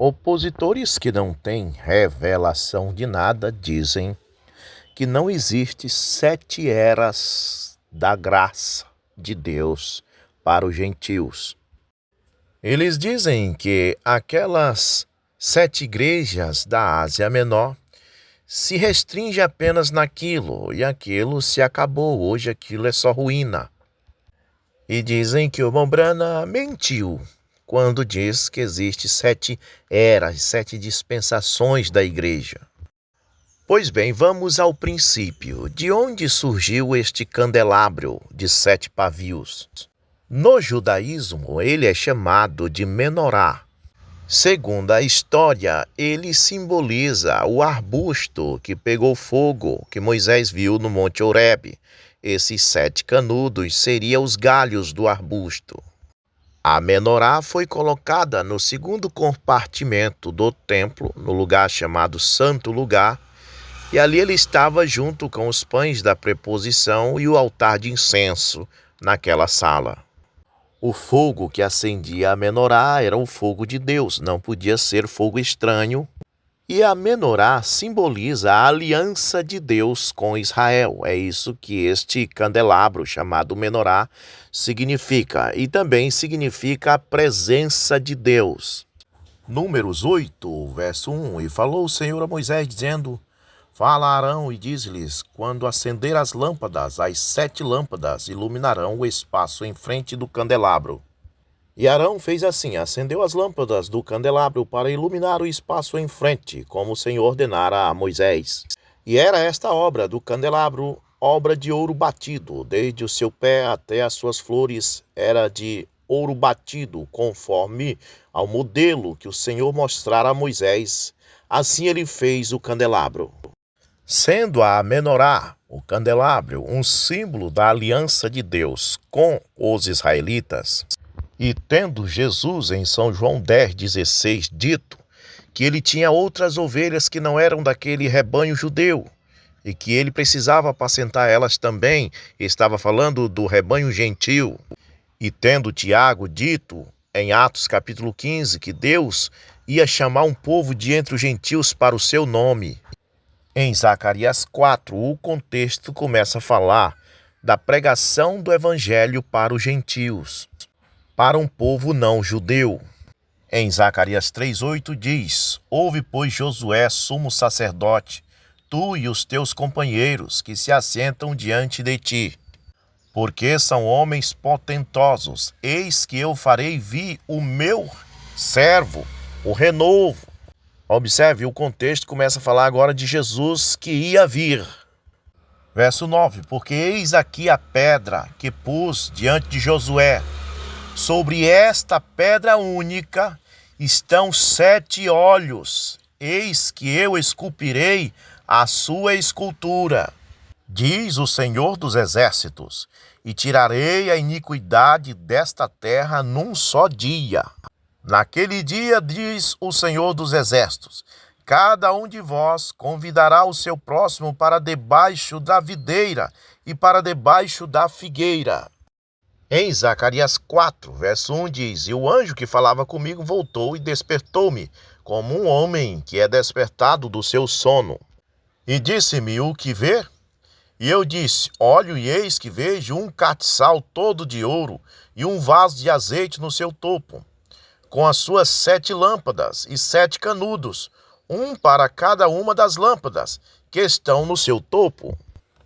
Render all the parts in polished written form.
Opositores que não têm revelação de nada dizem que não existe 7 eras da graça de Deus para os gentios. Eles dizem que aquelas 7 igrejas da Ásia Menor se restringe apenas naquilo, e aquilo se acabou, hoje aquilo é só ruína. E dizem que o Mombrana mentiu quando diz que existe 7 eras, 7 dispensações da igreja. Pois bem, vamos ao princípio. De onde surgiu este candelabro de 7 pavios? No judaísmo, ele é chamado de menorá. Segundo a história, ele simboliza o arbusto que pegou fogo, que Moisés viu no Monte Horebe. Esses 7 canudos seriam os galhos do arbusto. A menorá foi colocada no segundo compartimento do templo, no lugar chamado Santo Lugar, e ali ele estava junto com os pães da preposição e o altar de incenso naquela sala. O fogo que acendia a menorá era o fogo de Deus, não podia ser fogo estranho. E a menorá simboliza a aliança de Deus com Israel. É isso que este candelabro chamado menorá significa. E também significa a presença de Deus. Números 8, verso 1. E falou o Senhor a Moisés, dizendo: Fala a Arão e diz-lhes, quando acender as lâmpadas, as 7 lâmpadas iluminarão o espaço em frente do candelabro. E Arão fez assim, acendeu as lâmpadas do candelabro para iluminar o espaço em frente, como o Senhor ordenara a Moisés. E era esta obra do candelabro, obra de ouro batido, desde o seu pé até as suas flores, era de ouro batido, conforme ao modelo que o Senhor mostrara a Moisés. Assim ele fez o candelabro. Sendo a menorá, o candelabro, um símbolo da aliança de Deus com os israelitas, e tendo Jesus em São João 10,16 dito que ele tinha outras ovelhas que não eram daquele rebanho judeu e que ele precisava apacentar elas também, estava falando do rebanho gentil. E tendo Tiago dito em Atos capítulo 15 que Deus ia chamar um povo de entre os gentios para o seu nome. Em Zacarias 4, o contexto começa a falar da pregação do evangelho para os gentios, para um povo não judeu. Em Zacarias 3,8 diz: Ouve, pois, Josué, sumo sacerdote, tu e os teus companheiros que se assentam diante de ti, porque são homens potentosos. Eis que eu farei vir o meu servo, o renovo. Observe, o contexto começa a falar agora de Jesus que ia vir. Verso 9: Porque eis aqui a pedra que pus diante de Josué. Sobre esta pedra única estão 7 olhos. Eis que eu esculpirei a sua escultura, diz o Senhor dos Exércitos, e tirarei a iniquidade desta terra num só dia. Naquele dia, diz o Senhor dos Exércitos, cada um de vós convidará o seu próximo para debaixo da videira e para debaixo da figueira. Em Zacarias 4, verso 1 diz: E o anjo que falava comigo voltou e despertou-me, como um homem que é despertado do seu sono. E disse-me: O que vê? E eu disse: Olho, e eis que vejo um castiçal todo de ouro e um vaso de azeite no seu topo, com as suas 7 lâmpadas e 7 canudos, um para cada uma das lâmpadas que estão no seu topo.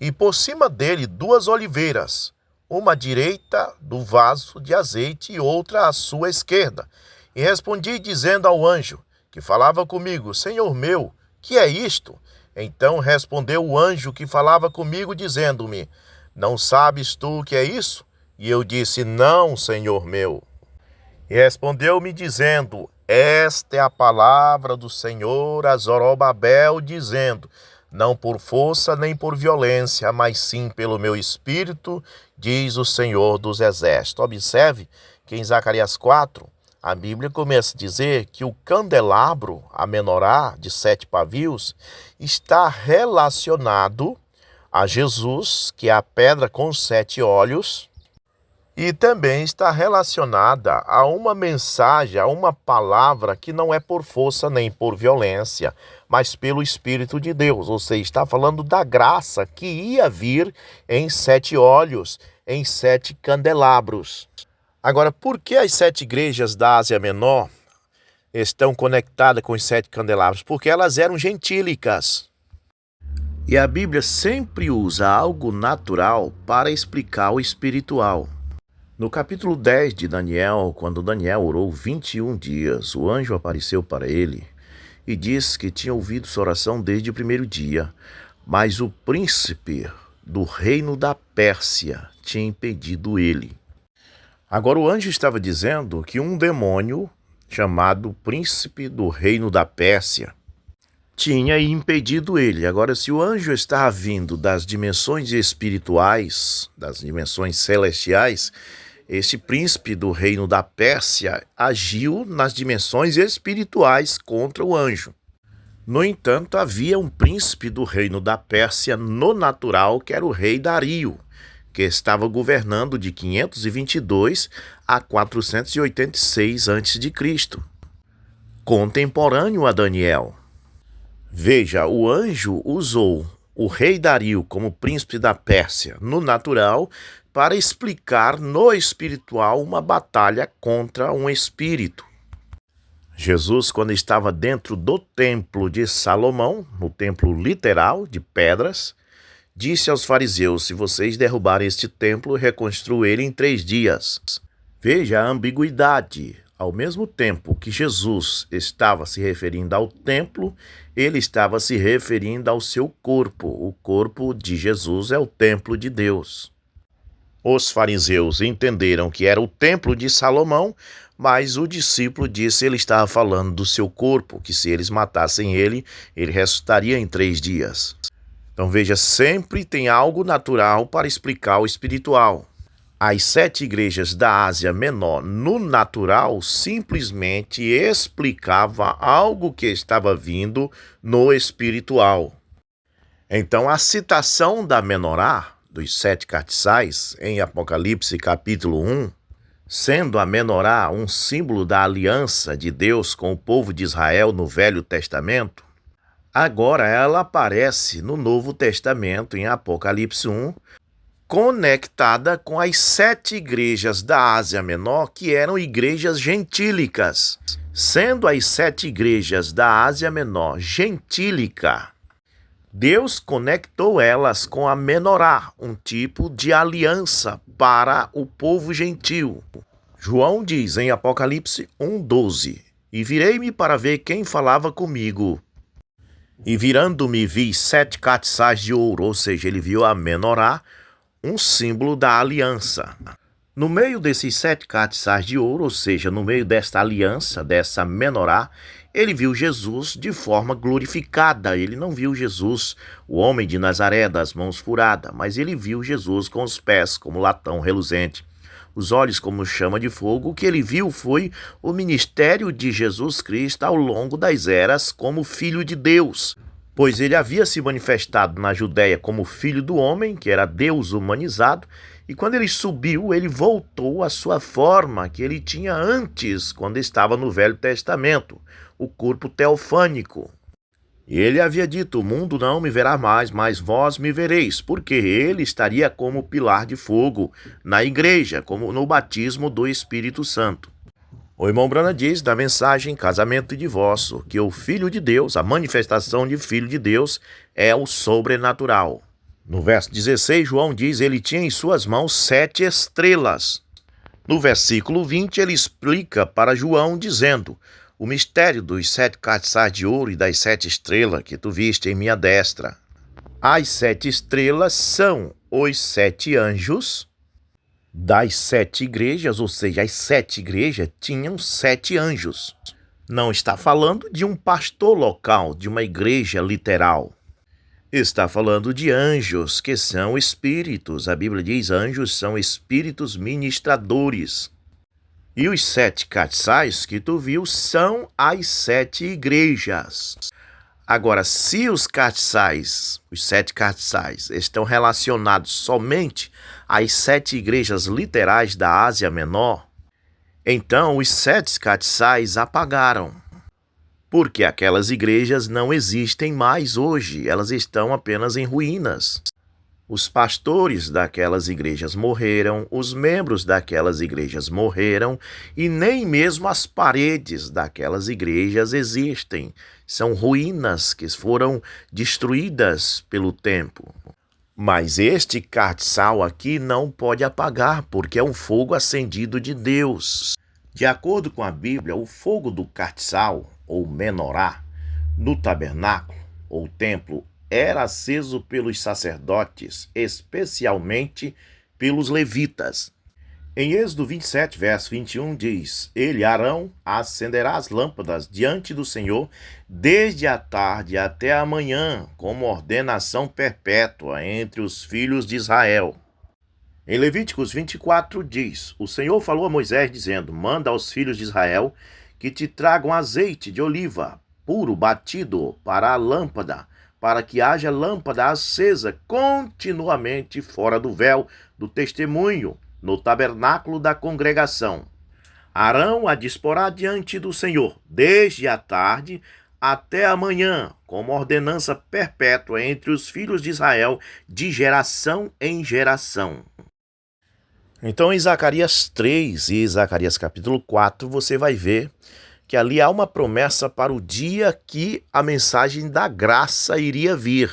E por cima dele 2 oliveiras, uma à direita do vaso de azeite e outra à sua esquerda. E respondi dizendo ao anjo que falava comigo: Senhor meu, que é isto? Então respondeu o anjo que falava comigo, dizendo-me: Não sabes tu o que é isso? E eu disse: Não, Senhor meu. E respondeu-me dizendo: Esta é a palavra do Senhor a Zorobabel, dizendo: Não por força nem por violência, mas sim pelo meu espírito, diz o Senhor dos Exércitos. Observe que em Zacarias 4, a Bíblia começa a dizer que o candelabro, a menorá de 7 pavios, está relacionado a Jesus, que é a pedra com 7 olhos, E também está relacionada a uma mensagem, a uma palavra que não é por força nem por violência, mas pelo Espírito de Deus. Ou seja, está falando da graça que ia vir em 7 olhos, em 7 candelabros. Agora, por que as 7 igrejas da Ásia Menor estão conectadas com os 7 candelabros? Porque elas eram gentílicas. E a Bíblia sempre usa algo natural para explicar o espiritual. No capítulo 10 de Daniel, quando Daniel orou 21 dias, o anjo apareceu para ele e disse que tinha ouvido sua oração desde o primeiro dia, mas o príncipe do reino da Pérsia tinha impedido ele. Agora o anjo estava dizendo que um demônio chamado príncipe do reino da Pérsia tinha impedido ele. Agora, se o anjo estava vindo das dimensões espirituais, das dimensões celestiais, esse príncipe do reino da Pérsia agiu nas dimensões espirituais contra o anjo. No entanto, havia um príncipe do reino da Pérsia no natural, que era o rei Dario, que estava governando de 522 a 486 a.C., contemporâneo a Daniel. Veja, o anjo usou o rei Dario como príncipe da Pérsia no natural para explicar no espiritual uma batalha contra um espírito. Jesus, quando estava dentro do templo de Salomão, no templo literal de pedras, disse aos fariseus: se vocês derrubarem este templo, reconstruam ele em 3 dias. Veja a ambiguidade. Ao mesmo tempo que Jesus estava se referindo ao templo, ele estava se referindo ao seu corpo. O corpo de Jesus é o templo de Deus. Os fariseus entenderam que era o templo de Salomão, mas o discípulo disse que ele estava falando do seu corpo, que se eles matassem ele, ele ressuscitaria em 3 dias. Então veja, sempre tem algo natural para explicar o espiritual. As 7 igrejas da Ásia Menor, no natural, simplesmente explicava algo que estava vindo no espiritual. Então, a citação da menorá, dos 7 castiçais, em Apocalipse capítulo 1, sendo a menorá um símbolo da aliança de Deus com o povo de Israel no Velho Testamento, agora ela aparece no Novo Testamento, em Apocalipse 1, conectada com as 7 igrejas da Ásia Menor, que eram igrejas gentílicas. Sendo as 7 igrejas da Ásia Menor gentílica, Deus conectou elas com a menorá, um tipo de aliança para o povo gentil. João diz em Apocalipse 1:12: e virei-me para ver quem falava comigo. E virando-me vi 7 castiçais de ouro, ou seja, ele viu a menorá, um símbolo da aliança. No meio desses 7 castiçais de ouro, ou seja, no meio desta aliança, dessa menorá, ele viu Jesus de forma glorificada. Ele não viu Jesus, o homem de Nazaré, das mãos furadas, mas ele viu Jesus com os pés como latão reluzente, os olhos como chama de fogo. O que ele viu foi o ministério de Jesus Cristo ao longo das eras como Filho de Deus, pois ele havia se manifestado na Judéia como Filho do Homem, que era Deus humanizado, e quando ele subiu, ele voltou à sua forma que ele tinha antes, quando estava no Velho Testamento, o corpo teofânico. E ele havia dito: o mundo não me verá mais, mas vós me vereis, porque ele estaria como pilar de fogo na igreja, como no batismo do Espírito Santo. O irmão Brana diz da mensagem Casamento e Divórcio que o Filho de Deus, a manifestação de Filho de Deus, é o sobrenatural. No verso 16, João diz: ele tinha em suas mãos 7 estrelas. No versículo 20, ele explica para João, dizendo: o mistério dos 7 castiçais de ouro e das 7 estrelas que tu viste em minha destra. As 7 estrelas são os 7 anjos das 7 igrejas, ou seja, as 7 igrejas tinham 7 anjos. Não está falando de um pastor local, de uma igreja literal. Está falando de anjos, que são espíritos. A Bíblia diz: anjos são espíritos ministradores. E os 7 castiçais que tu viu são as 7 igrejas. Agora, se os castiçais, os 7 castiçais, estão relacionados somente às 7 igrejas literais da Ásia Menor, então os 7 castiçais apagaram, porque aquelas igrejas não existem mais hoje, elas estão apenas em ruínas. Os pastores daquelas igrejas morreram, os membros daquelas igrejas morreram e nem mesmo as paredes daquelas igrejas existem. São ruínas que foram destruídas pelo tempo. Mas este castiçal aqui não pode apagar, porque é um fogo acendido de Deus. De acordo com a Bíblia, o fogo do castiçal, ou menorá, no tabernáculo, ou templo, era aceso pelos sacerdotes, especialmente pelos levitas. Em Êxodo 27, verso 21, diz: Ele, Arão, acenderá as lâmpadas diante do Senhor desde a tarde até a manhã, como ordenação perpétua entre os filhos de Israel. Em Levíticos 24 diz: O Senhor falou a Moisés, dizendo: Manda aos filhos de Israel que te tragam azeite de oliva puro batido para a lâmpada, para que haja lâmpada acesa continuamente fora do véu do testemunho, no tabernáculo da congregação. Arão a disporá diante do Senhor, desde a tarde até a manhã, como ordenança perpétua entre os filhos de Israel, de geração em geração. Então, em Zacarias 3 e Zacarias capítulo 4, você vai ver que ali há uma promessa para o dia que a mensagem da graça iria vir.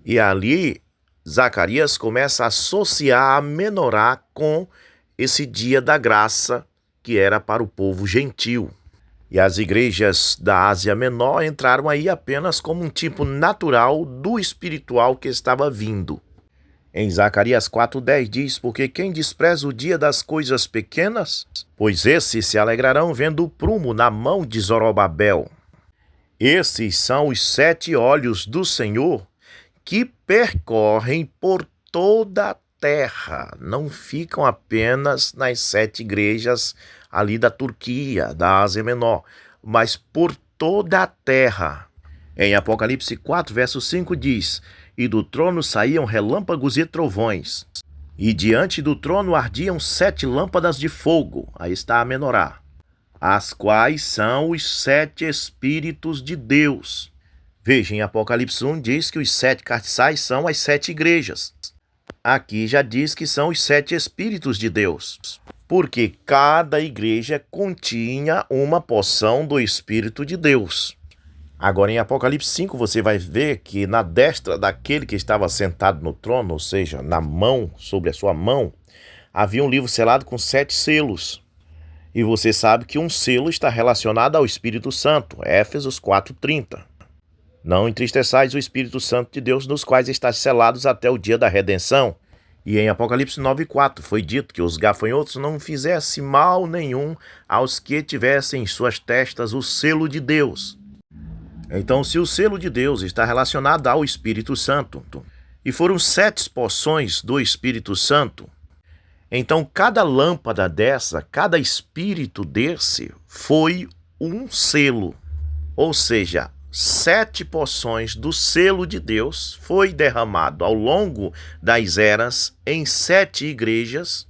E ali, Zacarias começa a associar a menorá com esse dia da graça que era para o povo gentil. E as igrejas da Ásia Menor entraram aí apenas como um tipo natural do espiritual que estava vindo. Em Zacarias 4,10 diz: Porque quem despreza o dia das coisas pequenas, pois esses se alegrarão vendo o prumo na mão de Zorobabel. Esses são os 7 olhos do Senhor que percorrem por toda a terra. Não ficam apenas nas 7 igrejas ali da Turquia, da Ásia Menor, mas por toda a terra. Em Apocalipse 4, verso 5 diz: E do trono saíam relâmpagos e trovões, e diante do trono ardiam 7 lâmpadas de fogo, aí está a menorá, as quais são os 7 Espíritos de Deus. Veja, em Apocalipse 1 diz que os 7 castiçais são as 7 igrejas. Aqui já diz que são os 7 Espíritos de Deus, porque cada igreja continha uma porção do Espírito de Deus. Agora, em Apocalipse 5, você vai ver que na destra daquele que estava sentado no trono, ou seja, na mão, sobre a sua mão, havia um livro selado com 7 selos. E você sabe que um selo está relacionado ao Espírito Santo, Éfesos 4,30. Não entristeçais o Espírito Santo de Deus, nos quais estáis selados até o dia da redenção. E em Apocalipse 9,4 foi dito que os gafanhotos não fizessem mal nenhum aos que tivessem em suas testas o selo de Deus. Então, se o selo de Deus está relacionado ao Espírito Santo, e foram 7 porções do Espírito Santo, então cada lâmpada dessa, cada espírito desse, foi um selo. Ou seja, 7 porções do selo de Deus foi derramado ao longo das eras em 7 igrejas,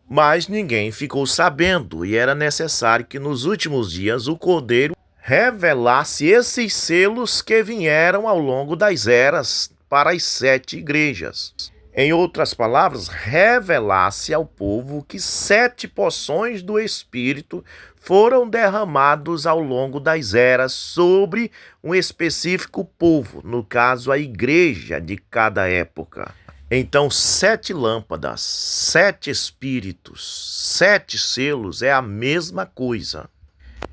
mas ninguém ficou sabendo, e era necessário que nos últimos dias o Cordeiro revelasse esses selos que vieram ao longo das eras para as 7 igrejas. Em outras palavras, revelasse ao povo que 7 porções do Espírito foram derramados ao longo das eras sobre um específico povo, no caso a igreja de cada época. Então, 7 lâmpadas, 7 espíritos, 7 selos é a mesma coisa.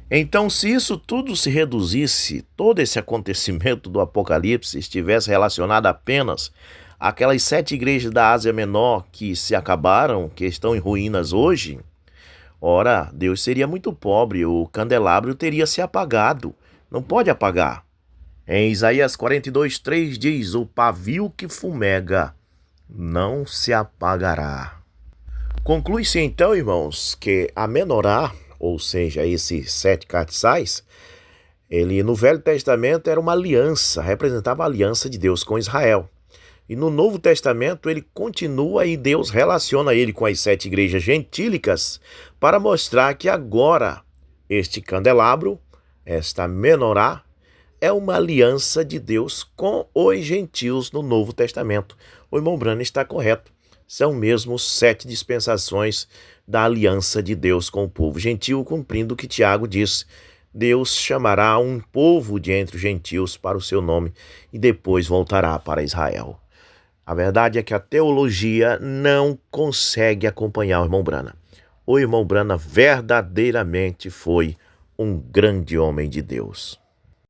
Então, se isso tudo se reduzisse, todo esse acontecimento do Apocalipse estivesse relacionado apenas àquelas 7 igrejas da Ásia Menor que se acabaram, que estão em ruínas hoje, ora, Deus seria muito pobre, o candelabro teria se apagado. Não pode apagar. Em Isaías 42:3 diz: O pavio que fumega não se apagará. Conclui-se então, irmãos, que a menorá, ou seja, esses 7 castiçais, Ele, no Velho Testamento, era uma aliança, representava a aliança de Deus com Israel. E no Novo Testamento ele continua e Deus relaciona ele com as 7 igrejas gentílicas para mostrar que agora este candelabro, esta menorá, é uma aliança de Deus com os gentios no Novo Testamento. O irmão Brano está correto. São mesmo 7 dispensações da aliança de Deus com o povo gentil, cumprindo o que Tiago diz. Deus chamará um povo de entre os gentios para o seu nome e depois voltará para Israel. A verdade é que a teologia não consegue acompanhar o irmão Brana. O irmão Brana verdadeiramente foi um grande homem de Deus.